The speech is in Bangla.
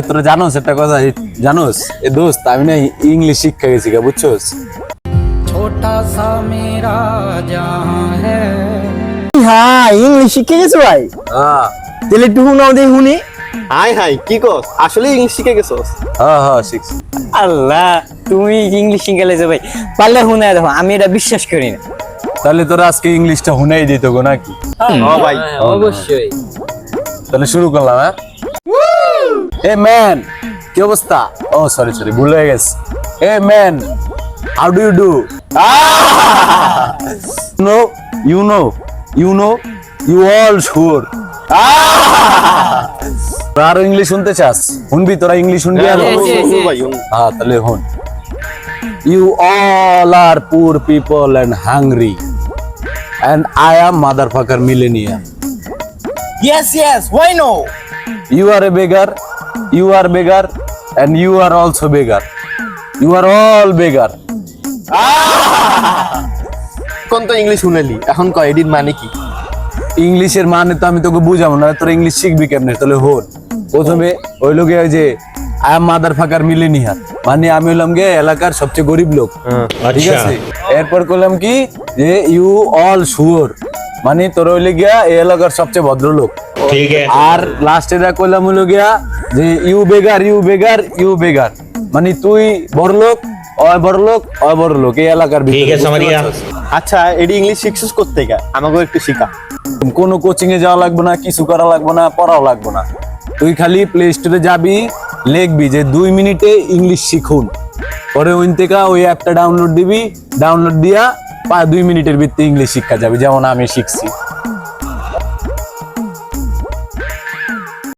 তোরা জানোস একটা কথা জানোস এ দোস্ত আমি না ইংলিশ শিক্ষা গেছি গা বুঝছোস छोटा सा मेरा जहां है। হ্যাঁ ইংলিশ শিখে গেছো ভাই হ্যাঁ তাহলে একটু শুনাও দে শুনি হাই হাই কি কস আসলে ইংলিশ শিখে গেছস? হ্যাঁ শিখছি আল্লাহ তুমি ইংলিশ শিখে লেছো ভাই পারলে শুনে দেখো আমি এটা বিশ্বাস করি না তাহলে তোরা আজকে ইংলিশটা হুনাই দিত গো নাকি হ্যাঁ ভাই অবশ্যই তাহলে শুরু করলাম হ্যাঁ এ ম্যান কি অবস্থা ও সরি ভুল হয়ে গেছে a man how do you do no you all sure আরো ইংলিশ শুনতে চাস শুনবি তোরা ইংলিশ শুনবি আর ভাই হ্যাঁ তাহলে হন you all are poor people and hungry and I am motherfucker millionaire yes why no You are a beggar, and you are also beggar. You are all beggar. কোন তো ইংলিশ শুনেলি এখন কয় এডির মানে কি? ইংলিশের মানে তো আমি তোকে বুঝাবো না তোর ইংলিশ শিখবি কেমনে তাহলে হন প্রথমে ওই লোকে ওই যে আই এম মাদার ফাকার মিলেনিয়ার মানে আমি হলাম গে এলাকার সবচেয়ে গরিব লোক ঠিক আছে এরপর করলাম কি যে ইউ অল শিওর মানে তোর হইলে গিয়া এই এলাকার সবচেয়ে ভদ্র লোক ठीक है আর লাস্টে দা কইলাম হলো গিয়া যে ইউ বেগার মানে তুই বড়লোক অয় বড়লোক এই এলাকার ভিতরে ठीक है समझ गया আচ্ছা এডি ইংলিশ শিখছিস করতে গা আমাকে একটু শিখা। কোনো কোচিং এ যাওয়া লাগবে না কিছু করা লাগবে না পড়াও লাগবে না তুই খালি প্লে স্টোরে যাবি লিখবি যে 2 মিনিটে ইংলিশ শিখুন পরে ওইন থেকে ওই অ্যাপটা ডাউনলোড দিবি ডাউনলোড দিয়া 2 মিনিটের ভিতরে ইংলিশ শিক্ষা যাবে যেমন আমি শিখছি